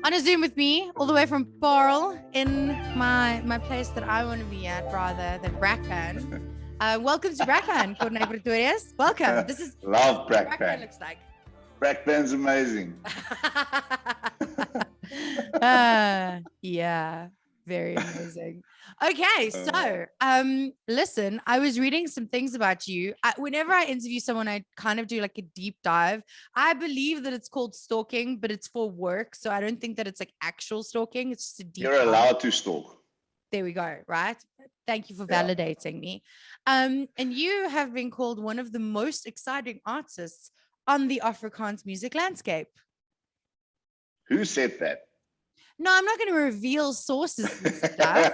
on a Zoom with me, all the way from Paarl, in my place that I want to be at rather than Brackpan. Welcome to Brackpan, Corne Pretorius. Welcome. This is Love what Brackpan Brackpan. looks like. Brackpan's amazing. Yeah, very amazing. Okay, Uh, so listen, I was reading some things about you. Whenever I interview someone, I kind of do like a deep dive. I believe that it's called stalking, but it's for work, so I don't think that it's like actual stalking. It's just a deep you're dive. allowed to stalk. There we go. Right. Thank you for Yeah. validating me. And you have been called one of the most exciting artists on the Afrikaans music landscape. Who said that? No, I'm not going to reveal sources and stuff.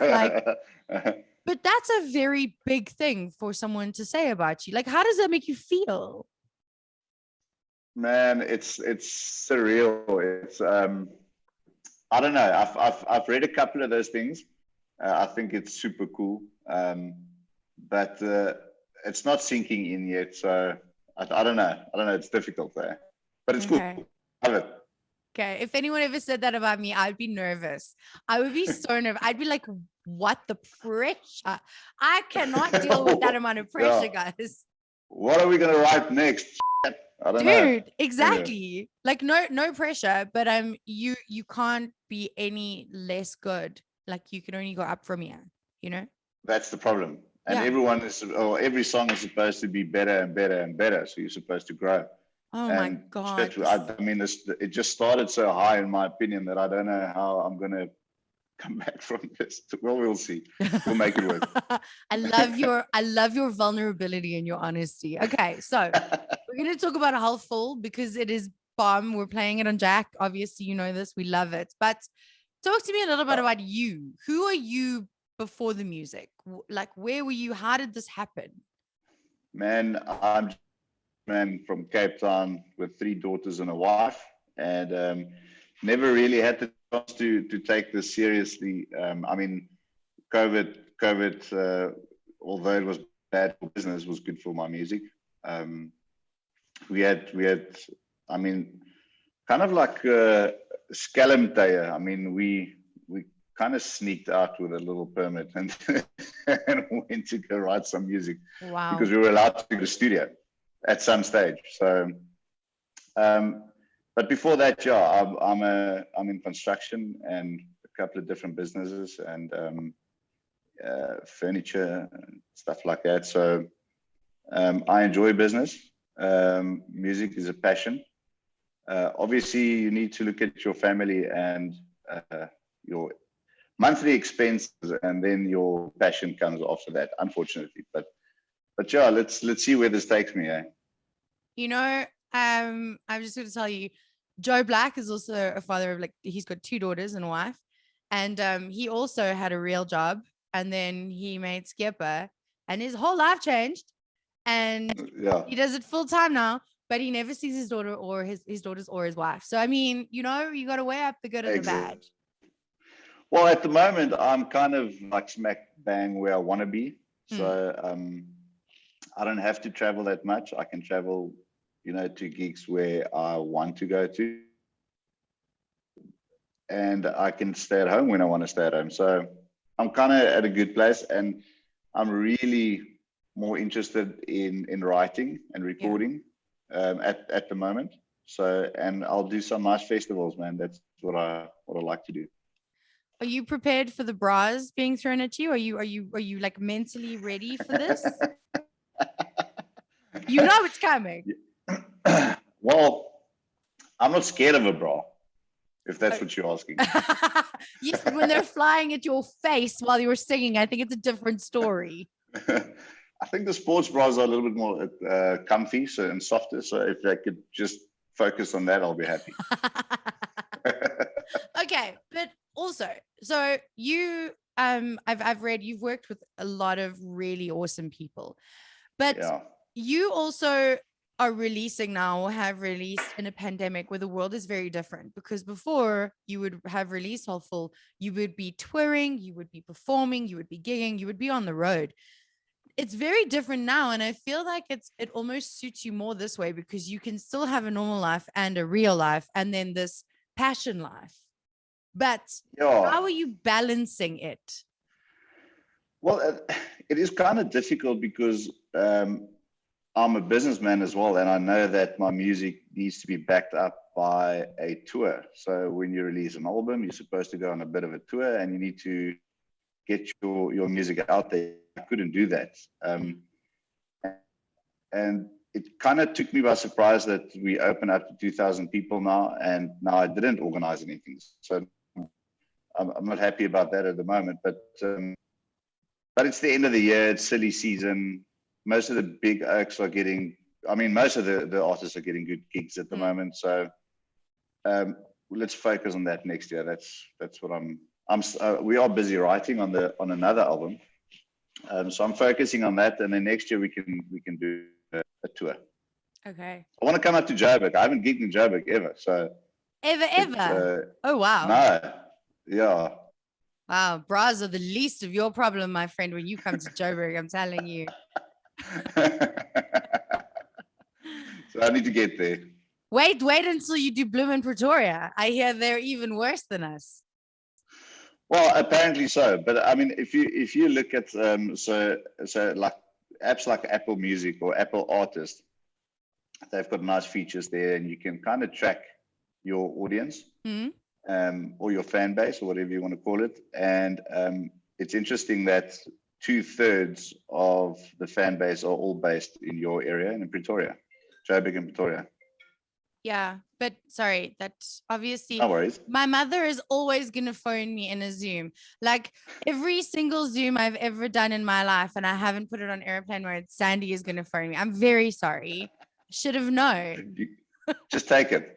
But that's a very big thing for someone to say about you. Like, how does that make you feel? Man, it's surreal. It's I don't know. I've read a couple of those things. I think it's super cool. But it's not sinking in yet. So I don't know. I don't know. It's difficult there, but it's Okay. cool. I love it. Okay. If anyone ever said that about me, I'd be nervous. I would be so nervous. I'd be like, what the pressure? I cannot deal with that amount of pressure, Yeah. guys. What are we gonna write next? I don't know. Dude, exactly. Like no pressure, but you can't be any less good. Like you can only go up from here, you know? That's the problem. And Yeah. every song is supposed to be better and better and better. So you're supposed to grow. Oh my And God. shit, I mean, it just started so high, in my opinion, that I don't know how I'm going to come back from this. Well, we'll see. We'll make it work. I love your vulnerability and your honesty. Okay, so we're going to talk about Halful because it is bomb. We're playing it on Jack. Obviously, you know this. We love it. But talk to me a little bit about you. Who are you before the music? Like, where were you? How did this happen? Man, I'm man from Cape Town with 3 daughters and a wife, and never really had the chance to take this seriously. I mean, COVID, although it was bad for business, was good for my music. We had, I mean, kind of like Scalamtaya. I mean, we kind of sneaked out with a little permit and, and went to go write some music. Wow. Because we were allowed to go to the studio at some stage. So, but before that, yeah, I'm in construction and a couple of different businesses and furniture and stuff like that. So I enjoy business. Music is a passion. Obviously, you need to look at your family and your monthly expenses, and then your passion comes after that, unfortunately. But yeah, let's see where this takes me. You know, I'm just going to tell you, Joe Black is also a father of he's got 2 daughters and a wife, and he also had a real job, and then he made Skipper, and his whole life changed, and Yeah, he does it full time now. But he never sees his daughter or his daughters or his wife. So I mean, you know, you got to weigh up the good and the bad. Well, at the moment, I'm kind of like smack bang where I want to be. So I don't have to travel that much. I can travel, you know, to gigs where I want to go to. And I can stay at home when I want to stay at home. So I'm kind of at a good place. And I'm really more interested in writing and recording at the moment. So, and I'll do some nice festivals, man. That's what I like to do. Are you prepared for the bras being thrown at you? Are you like mentally ready for this? You know it's coming. Well, I'm not scared of a bra, if that's what you're asking. Yes, but when they're flying at your face while you were singing, I think it's a different story. I think the sports bras are a little bit more comfy and softer. So if I could just focus on that, I'll be happy. Okay, but also, so you, I've read you've worked with a lot of really awesome people, but you also are releasing now or have released in a pandemic where the world is very different, because before you would have released Soulful, you would be touring, you would be performing, you would be gigging, you would be on the road. It's very different now, and I feel like it almost suits you more this way because you can still have a normal life and a real life and then this passion life. But how are you balancing it? Well, it is kind of difficult because I'm a businessman as well, and I know that my music needs to be backed up by a tour. So when you release an album, you're supposed to go on a bit of a tour, and you need to get your music out there. I couldn't do that. And it kind of took me by surprise that we open up to 2,000 people now, and now I didn't organize anything. So I'm not happy about that at the moment, but it's the end of the year, it's silly season. Most of the big acts are getting, most of the artists are getting good gigs at the moment. So let's focus on that next year. That's what we are busy writing on another album. So I'm focusing on that, and then next year we can do a tour. Okay. I want to come up to Joburg. I haven't gigged in Joburg ever. So ever. Oh wow. No. Yeah. Wow, bras are the least of your problem, my friend, when you come to Joburg, I'm telling you. So I need to get there. Wait until you do Bloom in Pretoria. I hear they're even worse than us. Well, apparently so. But if you look at so like apps like Apple Music or Apple Artist, they've got nice features there, and you can kind of track your audience. Or your fan base, or whatever you want to call it. And it's interesting that 2/3 of the fan base are all based in your area and in Pretoria, Joburg and Pretoria. Yeah, but sorry, that's obviously, no worries. My mother is always going to phone me in a Zoom. Like every single Zoom I've ever done in my life, and I haven't put it on airplane mode, Sandy is going to phone me. I'm very sorry. Should have known. Just take it.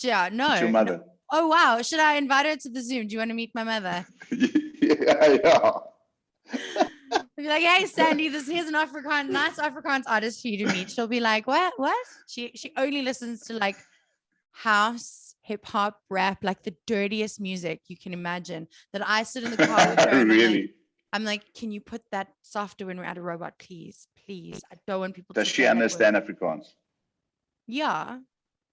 Yeah, no. It's your mother. No. Oh, wow. Should I invite her to the Zoom? Do you want to meet my mother? Yeah. I'll be like, hey, Sandy, here's an nice Afrikaans artist for you to meet. She'll be like, what? She only listens to like house, hip hop, rap, like the dirtiest music you can imagine. That I sit in the car with her. And Really? I'm like, can you put that softer when we're at a robot, please? Please. I don't want people to. Does she understand Afrikaans? Yeah.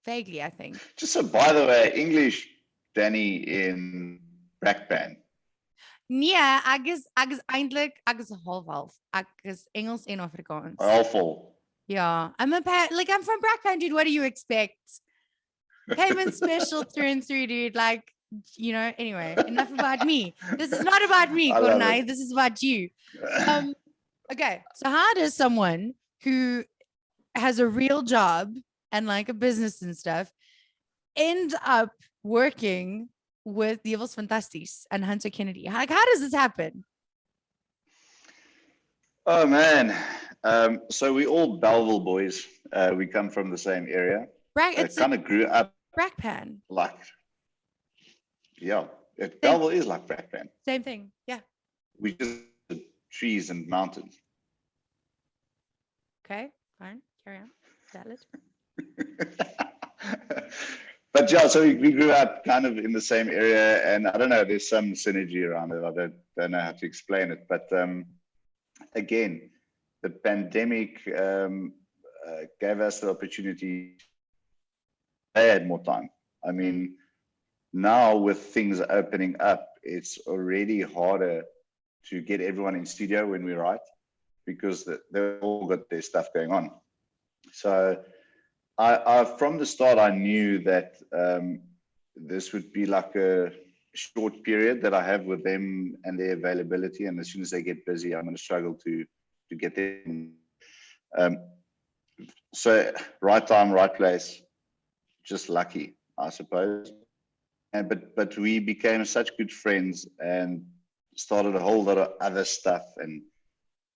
Vaguely, I think. Just so, by the way, English, Danny in Brackpan. Nee, ek is eintlik ek is 'n half. Ek is Engels en Afrikaans. Halfvol. Yeah, I'm from Brackpan, dude. What do you expect? Payment special through and through, dude. Like, anyway, enough about me. This is not about me, Corne. This is about you. Okay, so how does someone who has a real job and like a business and stuff end up working with the Evils Fantasties and Hunter Kennedy? Like, how does this happen? Oh man, so we all Belleville boys. We come from the same area. It kind of grew up. Brackpan. Like, yeah, Belleville is like Brackpan. Same thing, yeah. We just trees and mountains. Okay, fine, carry on. Valid. But yeah, so we grew up kind of in the same area, and I don't know, there's some synergy around it. I don't know how to explain it, but again, the pandemic gave us the opportunity. They had more time. Now with things opening up, it's already harder to get everyone in studio when we write, because they've all got their stuff going on. So I from the start, I knew that this would be like a short period that I have with them and their availability. And as soon as they get busy, I'm going to struggle to get them. So right time, right place, just lucky, I suppose. But we became such good friends and started a whole lot of other stuff. And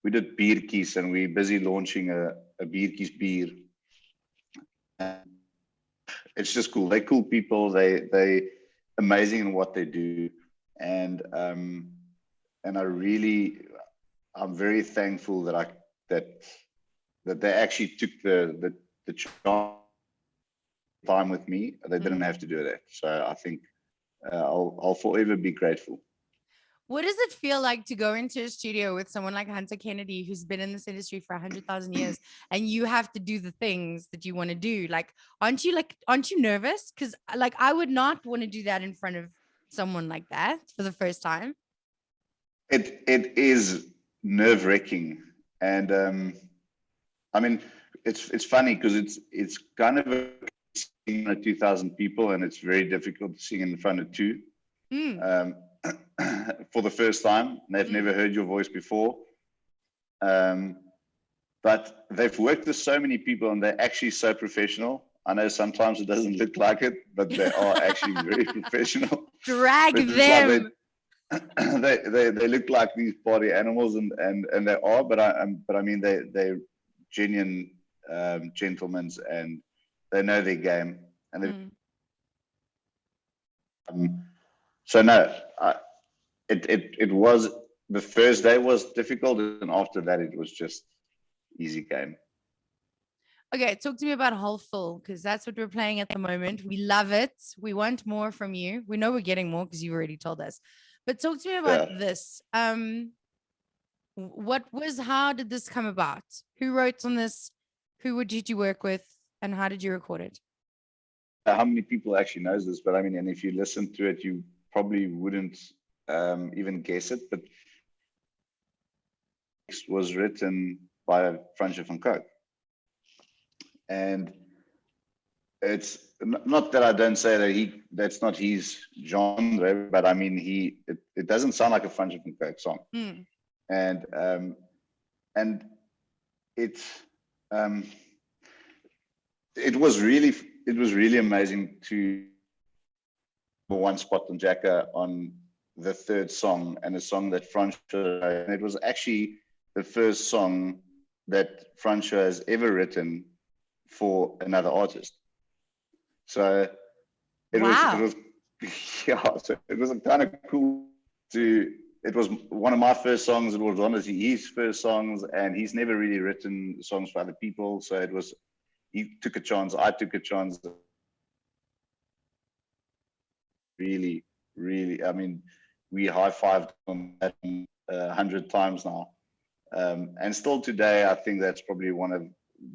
we did biertjies, and we're busy launching a biertjies beer. And it's just cool. They're cool people. They amazing in what they do, and I'm very thankful that they actually took the time with me. They didn't have to do that. So I think I'll forever be grateful. What does it feel like to go into a studio with someone like Hunter Kennedy, who's been in this industry for 100,000 years, and you have to do the things that you want to do? Like, aren't you nervous? Because like, I would not want to do that in front of someone like that for the first time. It is nerve-wracking, and I mean, it's funny because it's kind of a 2,000 people, and it's very difficult to sing in front of two. For the first time. They've never heard your voice before. But they've worked with so many people, and they're actually so professional. I know sometimes it doesn't look like it, but they are actually very professional. Drag them. Like they look like these party animals, and they are. But I mean they're genuine gentlemen, and they know their game. And so no, it was, the first day was difficult, and after that it was just easy game. Okay, talk to me about Whole Full, because that's what we're playing at the moment. We love it. We want more from you. We know we're getting more because you've already told us. But talk to me about this. How did this come about? Who wrote on this? Who did you work with? And how did you record it? How many people actually knows this? But I mean, and if you listen to it, you probably wouldn't even guess it. But it was written by Francois Van Coke. And it's not that I don't say that that's not his genre, but I mean, it doesn't sound like a Francois Van Coke song. And it was really amazing to one spot on Jacka on the third song, and a song that Francois, and it was actually the first song that Francois has ever written for another artist. So it was so it was kind of cool it was one of my first songs. It was honestly his first songs, and he's never really written songs for other people. So he took a chance. I took a chance. Really, really, I mean, we high-fived on that 100 times now. And still today, I think that's probably one of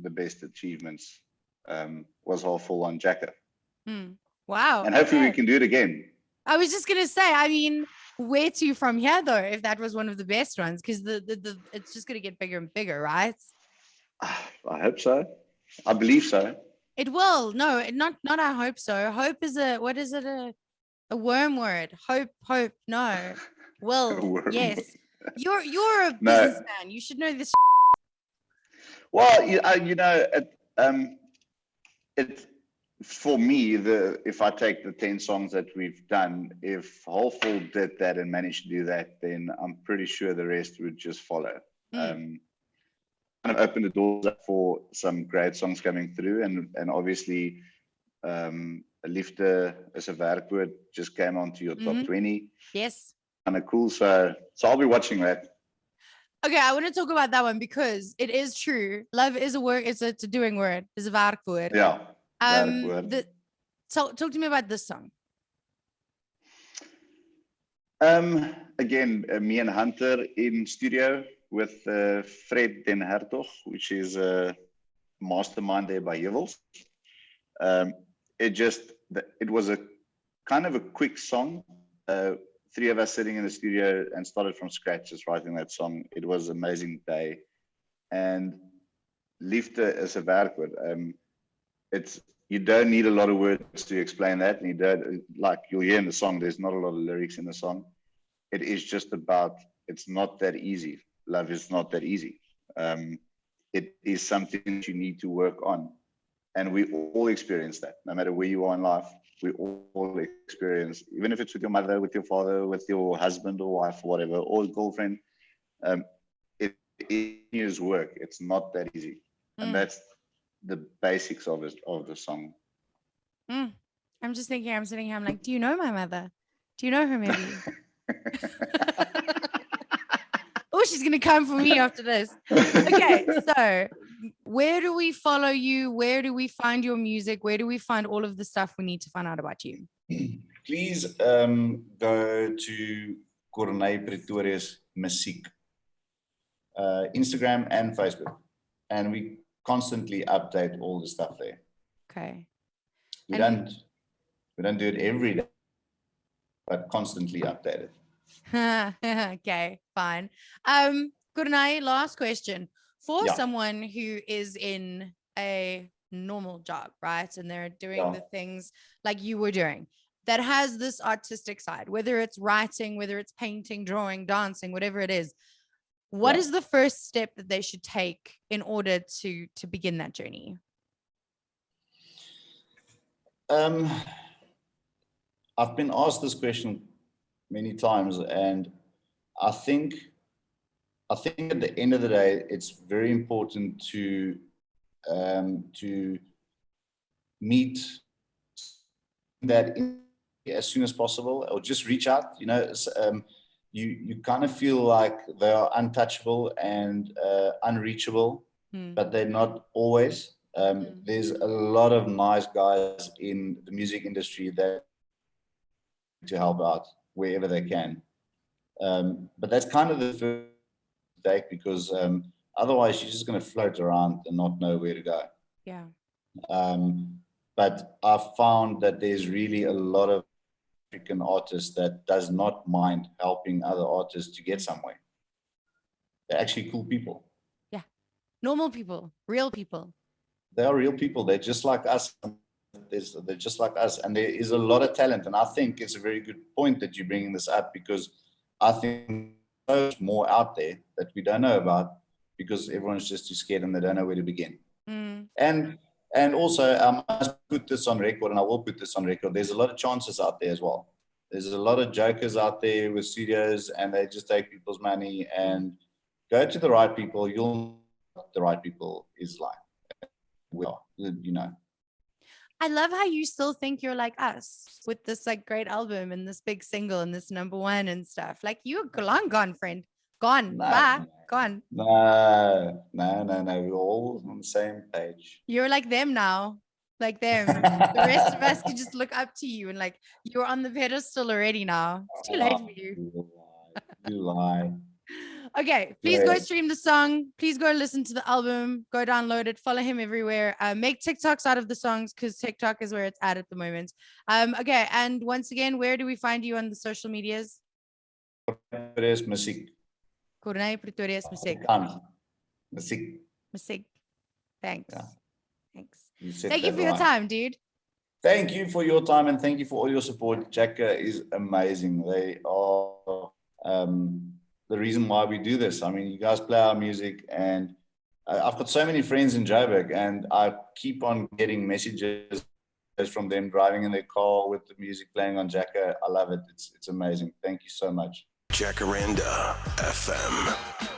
the best achievements, was Whole Full on Jacka. Wow. And hopefully we can do it again. I was just going to say, I mean, where to from here, though, if that was one of the best ones? Because it's just going to get bigger and bigger, right? I hope so. I believe so. It will. No, not I hope so. Hope is what is it? A worm word. Hope. No. Will. Yes. You're a businessman. You should know this. Well, you know, it for me, if I take the 10 songs that we've done, if Whole Full did that and managed to do that, then I'm pretty sure the rest would just follow. Kind of opened the doors up for some great songs coming through, and obviously Liefde is 'n Werkwoord just came onto your top 20. Yes. Kind of cool. So I'll be watching that. Okay, I want to talk about that one because it is true. Love is a word. It's a doing word. It's a werkwoord. Yeah. Talk to me about this song. Again, me and Hunter in studio with Fred Den Hertog, which is a mastermind there by Jewels. It was a kind of a quick song. Three of us sitting in the studio and started from scratch, just writing that song. It was an amazing day. And Liefde is 'n Werkwoord. You don't need a lot of words to explain that. And you don't, like you'll hear in the song, there's not a lot of lyrics in the song. It is just about, it's not that easy. Love is not that easy. It is something that you need to work on. And we all experience that, no matter where you are in life. We all experience, even if it's with your mother, with your father, with your husband or wife, or whatever, or girlfriend, it is work. It's not that easy. And that's the basics of the song. I'm just thinking, I'm sitting here, I'm like, do you know my mother? Do you know her maybe? Oh, she's going to come for me after this. Okay, so where do we follow you? Where do we find your music? Where do we find all of the stuff we need to find out about you? Please go to Corne Pretorius Musiek. Instagram and Facebook. And we constantly update all the stuff there. Okay. We don't do it every day, but constantly update it. Okay, fine. Corne, last question. For someone who is in a normal job, right? And they're doing the things like you were doing, that has this artistic side, whether it's writing, whether it's painting, drawing, dancing, whatever it is. What is the first step that they should take in order to begin that journey? I've been asked this question many times, and I think at the end of the day, it's very important to meet that as soon as possible, or just reach out. You know, you kind of feel like they are untouchable and unreachable, but they're not always. There's a lot of nice guys in the music industry that to help out wherever they can. But that's kind of the first take, because otherwise you're just going to float around and not know where to go. Yeah. But I've found that there's really a lot of African artists that does not mind helping other artists to get somewhere. They're actually cool people. Yeah. Normal people, real people. They are real people. They're just like us. They're just like us. And there is a lot of talent. And I think it's a very good point that you're bringing this up, because I think there's more out there that we don't know about, because everyone's just too scared and they don't know where to begin. And also, I must put this on record, and I will put this on record. There's a lot of chances out there as well. There's a lot of jokers out there with studios, and they just take people's money. And go to the right people. You'll know what the right people is like. Well, you know. I love how you still think you're like us with this like great album and this big single and this #1 and stuff. Like, you're long gone, friend. Gone. Bye. Gone. No. We're all on the same page. You're like them now. Like them. The rest of us can just look up to you, and like, you're on the pedestal already now. It's too late for you. You lie. Okay, please go stream the song. Please go listen to the album. Go download it. Follow him everywhere. Make TikToks out of the songs, because TikTok is where it's at the moment. Okay, and once again, where do we find you on the social medias? Pretorius Musiek. Corne Pretorius Musiek. Musiek. Thanks. Yeah. Thanks. Thank you for your time, dude. Thank you for your time, and thank you for all your support. Jacka is amazing. They are the reason why we do this. I mean, you guys play our music, and I've got so many friends in Joburg, and I keep on getting messages from them driving in their car with the music playing on Jacka. I love it. It's amazing. Thank you so much. Jacaranda FM.